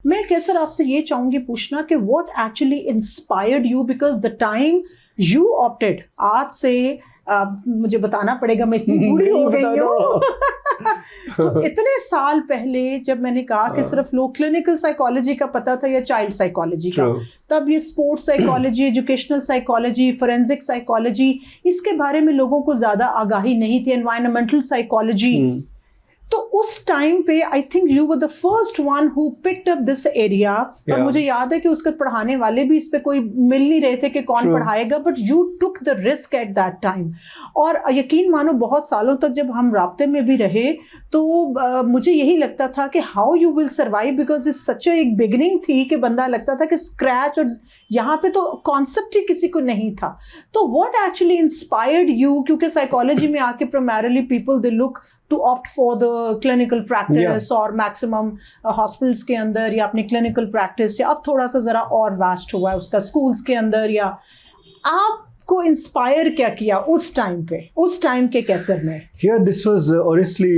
मैं कैसर आपसे ये चाहूंगी पूछना कि what actually inspired you, because the time you opted, आज से मुझे बताना पड़ेगा, मैं इतनी बूढ़ी हो गई हूँ तो इतने साल पहले जब मैंने कहा कि सिर्फ लोग क्लिनिकल साइकोलॉजी का पता था या चाइल्ड साइकोलॉजी का, तब ये sports psychology, educational psychology, forensic psychology, इसके बारे में लोगों को ज्यादा आगाही नहीं थी, एनवायरमेंटल साइकोलॉजी। तो उस टाइम पे I think you were the first one who picked up this area, और मुझे याद है कि उसके पढ़ाने वाले भी इस पे कोई मिल नहीं रहे थे कि कौन पढ़ाएगा, but you took the risk at that time. और यकीन मानो बहुत सालों तक जब हम राब्ते में भी रहे तो मुझे यही लगता था कि how you will survive, because इस सच एक बिगिनिंग थी कि बंदा लगता था कि स्क्रैच, और यहाँ पे तो कॉन्सेप्ट ही किसी को नहीं था। तो व्हाट एक्चुअली इंस्पायर्ड यू, क्योंकि साइकोलॉजी में आके primarily people they look to opt for the clinical practice और maximum hospitals के अंदर, या अपनी clinical practice, या अब थोड़ा सा ज़रा और vast हुआ है उसका schools के अंदर, या आपको inspire क्या किया उस टाइम पे, उस टाइम के कैसर में? Yeah, this was honestly,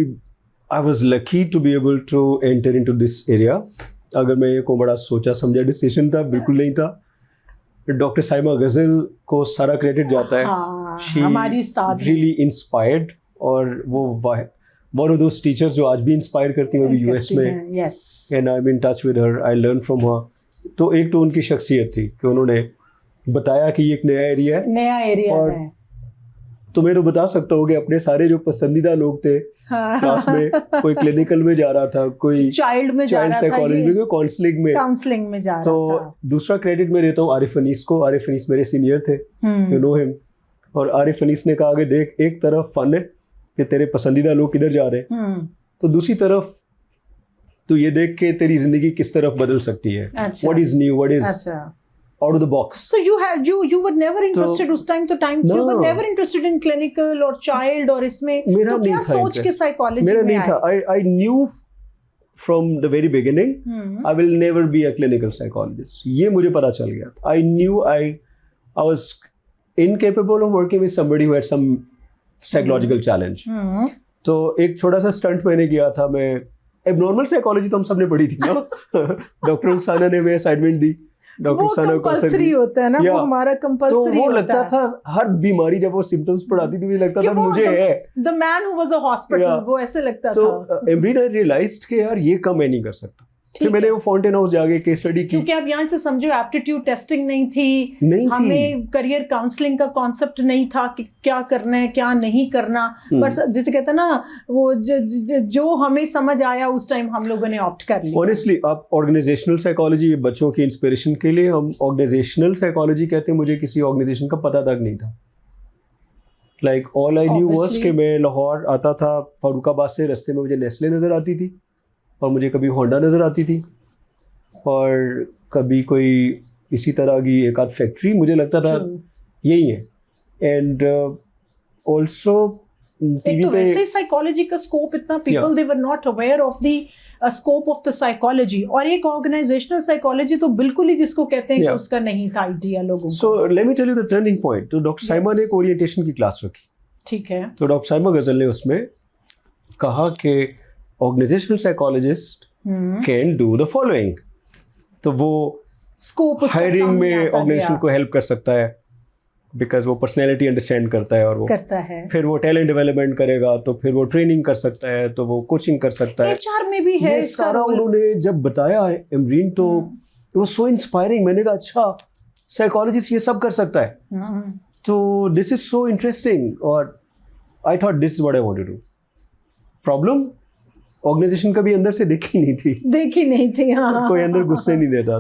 I was lucky to be able to enter into this area. अगर मैं ये को बड़ा सोचा समझा डिसीजन था, बिल्कुल नहीं था। डॉक्टर साइमा गजल को सारा क्रेडिट जाता है। हमारी उस्ताद really inspired, और वो one of those teachers जो आज भी इंस्पायर करती हैं, वो भी यूएस में, and I am in touch with her, I learn from her. तो एक तो उनकी शख्सियत थी कि उन्होंने बताया कि ये एक नया एरिया है, और तुम्हें तो बता सकता हो कि अपने सारे जो पसंदीदा लोग थे क्लास में, कोई क्लिनिकल में जा रहा था, कोई चाइल्ड साइकोलॉजी में, कोई काउंसलिंग में जा रहा था। तो दूसरा क्रेडिट मैं देता हूँ आरिफ अनीस को। आरिफ अनीस मेरे सीनियर थे, यू नो हिम। और आरिफ अनीस ने कहा कि देख, एक तरफ फन है कि तेरे पसंदीदा लोग किधर जा रहे हैं, तो दूसरी तरफ तो ये देख के तेरी जिंदगी किस तरफ बदल सकती है। What is new, what is out of the box. So you were never interested उस time, you were never interested in clinical और child, और इसमें तो क्या सोच के साइकोलॉजी में नहीं था। I knew from the very beginning I will never be a clinical psychologist. ये मुझे पता चल गया। I knew I was incapable of working with somebody who had some psychological challenge. तो एक छोटा सा स्टंट मैंने किया था। मैं एबनॉर्मल साइकोलॉजी तो हम सब ने पढ़ी थी ना डॉक्टर रुखसाना ने मैं असाइनमेंट दी, डॉक्टर रुखसाना कंपल्सरी होता है ना, वो हमारा कंपल्सरी तो वो लगता था हर बीमारी जब वो सिम्टम्स पढ़ाती थी, मुझे लगता था मुझे है the man who was a hospital, वो ऐसे लगता था। तो एवरी डे रियलाइज्ड कि यार ये काम मैं नहीं कर सकता। फिर मैंने वो फाउंटेन हाउस जाके केस स्टडी की, क्योंकि अब यहाँ से समझो एप्टीट्यूड टेस्टिंग नहीं थी, हमें करियर काउंसलिंग का कॉन्सेप्ट नहीं था कि क्या करना है क्या नहीं करना, बट जैसे कहते हैं ना, वो जो हमें समझ आया उस टाइम हम लोगों ने ऑप्ट कर लिया। ऑनेस्टली आप ऑर्गेनाइजेशनल साइकोलॉजी बच्चों की इंस्पिरेशन के लिए, हम ऑर्गेनाइजेशनल साइकोलॉजी कहते हैं, मुझे किसी ऑर्गेनाइजेशन का पता तक नहीं था। Like all I knew was कि मैं लाहौर आता था, फारूकाबाद से रास्ते में मुझे नेस्ले नज़र आती थी, और मुझे कभी होंडा नज़र आती थी, और कभी कोई इसी तरह की एक आध फैक्ट्री, मुझे लगता था यही है। एंड ऑल्सो टीवी पे वैसे साइकोलॉजी का स्कोप इतना, people they were not aware of the scope of the psychology, और एक ऑर्गेनाइजेशनल साइकोलॉजी तो बिल्कुल ही जिसको कहते हैं कि उसका नहीं था आइडिया लोगों को। So let me tell you the turning point. तो डॉक्टर साइमा ने एक ओरिएंटेशन की क्लास रखी, ठीक है। तो डॉक्टर साइमा गजल ने उसमें कहा कि organisational psychologist can do the following. तो वो स्कोप हायरिंग में ऑर्गेनाइजेशन को हेल्प कर सकता है, बिकॉज वो पर्सनैलिटी अंडरस्टैंड करता है, और वो करता है। फिर वो टैलेंट डेवलपमेंट करेगा, तो फिर वो ट्रेनिंग कर सकता है, तो वो कोचिंग कर सकता है। एचआर में भी है सारा उन्होंने जब बताया एमरीन, तो इट वाज सो इंस्पायरिंग। मैंने कहा अच्छा, साइकोलॉजिस्ट ये सब कर सकता है, तो दिस इज सो इंटरेस्टिंग, और I thought this is what I want to do. Problem organization कभी अंदर से देखी नहीं थी। हाँ, कोई अंदर गुस्से नहीं देता।